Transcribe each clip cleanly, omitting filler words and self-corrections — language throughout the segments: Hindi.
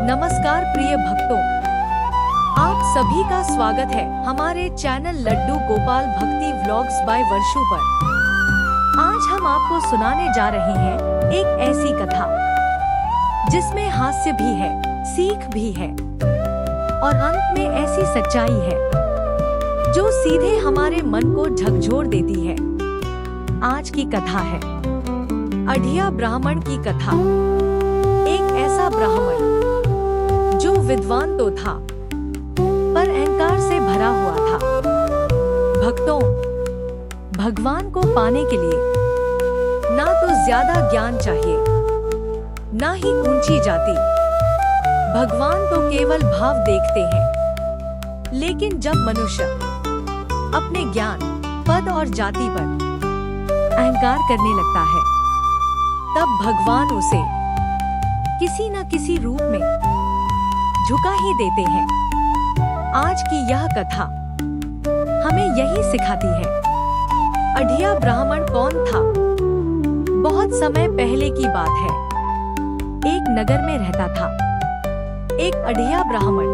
नमस्कार प्रिय भक्तों, आप सभी का स्वागत है हमारे चैनल लड्डू गोपाल भक्ति व्लॉग्स बाय वर्षू पर। आज हम आपको सुनाने जा रहे हैं एक ऐसी कथा जिसमें हास्य भी है, सीख भी है और अंत में ऐसी सच्चाई है जो सीधे हमारे मन को झकझोर देती है। आज की कथा है अढ़िया ब्राह्मण की कथा। एक ऐसा ब्राह्मण जो विद्वान तो था पर अहंकार से भरा हुआ था। भक्तों, भगवान को पाने के लिए ना तो ज्यादा ज्ञान चाहिए, ना ही ऊंची जाति। भगवान तो केवल भाव देखते हैं। लेकिन जब मनुष्य अपने ज्ञान, पद और जाति पर अहंकार करने लगता है, तब भगवान उसे किसी न किसी रूप में झुका ही देते हैं। आज की यह कथा हमें यही सिखाती है। अढ़िया ब्राह्मण कौन था? बहुत समय पहले की बात है। एक नगर में रहता था एक अढ़िया ब्राह्मण।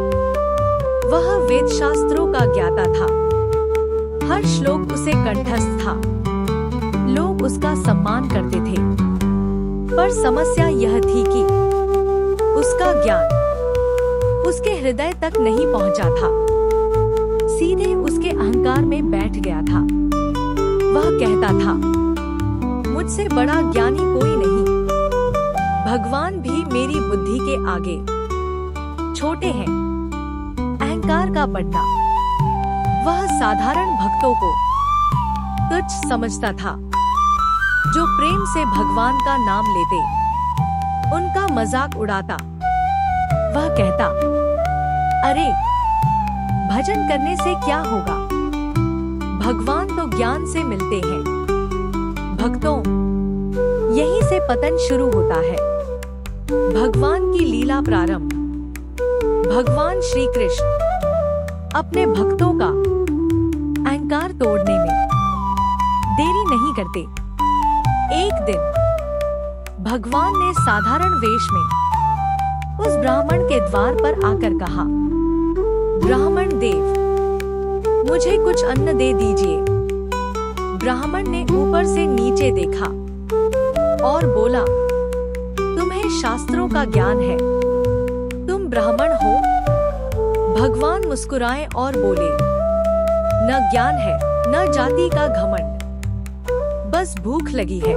वह वेद शास्त्रों का ज्ञाता था। हर श्लोक उसे कंठस्थ था। लोग उसका सम्मान करते थे। पर समस्या यह थी कि उसका ज्ञान उसके हृदय तक नहीं पहुंचा था, सीधे उसके अहंकार में बैठ गया था। वह कहता था, मुझसे बड़ा ज्ञानी कोई नहीं। भगवान भी मेरी बुद्धि के आगे छोटे हैं। अहंकार का बढ़ना। वह साधारण भक्तों को तुच्छ समझता था, जो प्रेम से भगवान का नाम लेते, उनका मजाक उड़ाता। वह कहता, अरे भजन करने से क्या होगा? भगवान तो ज्ञान से मिलते हैं। भक्तों, यहीं से पतन शुरू होता है। भगवान की लीला प्रारंभ। भगवान श्री कृष्ण अपने भक्तों का अहंकार तोड़ने में देरी नहीं करते। एक दिन भगवान ने साधारण वेश में उस ब्राह्मण के द्वार पर आकर कहा, ब्राह्मण देव, मुझे कुछ अन्न दे दीजिए। ब्राह्मण ने ऊपर से नीचे देखा और बोला, तुम्हें शास्त्रों का ज्ञान है, तुम ब्राह्मण हो? भगवान मुस्कुराए और बोले, न ज्ञान है, न जाति का घमंड, बस भूख लगी है।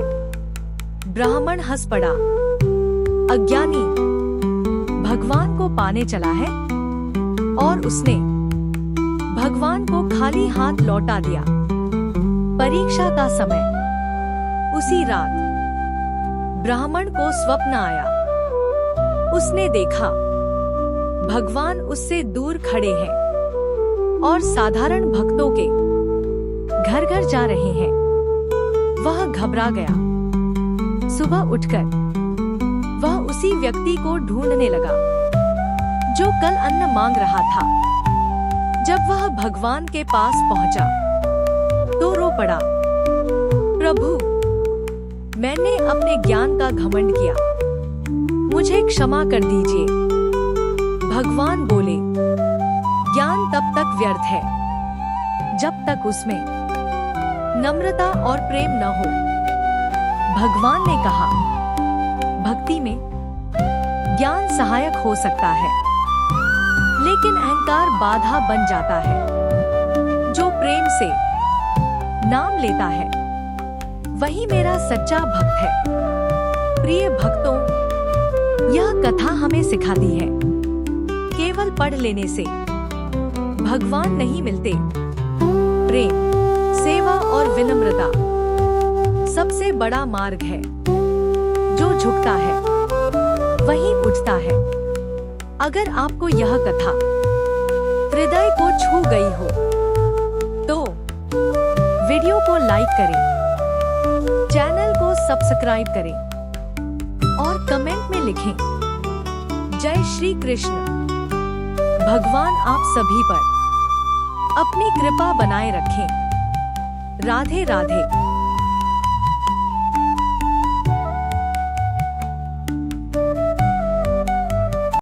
ब्राह्मण हंस पड़ा, अज्ञानी, भगवान को पाने चला है? और उसने भगवान को खाली हाथ लौटा दिया। परीक्षा का समय। उसी रात ब्राह्मण को स्वप्न आया। उसने देखा भगवान उससे दूर खड़े हैं और साधारण भक्तों के घर घर जा रहे हैं। वह घबरा गया। सुबह उठकर वह उसी व्यक्ति को ढूंढने लगा जो कल अन्न मांग रहा था। जब वह भगवान के पास पहुंचा तो रो पड़ा, प्रभु, मैंने अपने ज्ञान का घमंड किया, मुझे क्षमा कर दीजिए। भगवान बोले, ज्ञान तब तक व्यर्थ है जब तक उसमें नम्रता और प्रेम न हो। भगवान ने कहा, भक्ति में ज्ञान सहायक हो सकता है, लेकिन अहंकार बाधा बन जाता है। जो प्रेम से नाम लेता है, वही मेरा सच्चा भक्त है। प्रिय भक्तों, यह कथा हमें सिखाती है, केवल पढ़ लेने से भगवान नहीं मिलते। प्रेम, सेवा और विनम्रता सबसे बड़ा मार्ग है। जो झुकता है वही उठता है। अगर आपको यह कथा हृदय को छू गई हो तो वीडियो को लाइक करें, चैनल को सब्सक्राइब करें और कमेंट में लिखें, जय श्री कृष्ण। भगवान आप सभी पर अपनी कृपा बनाए रखें। राधे राधे।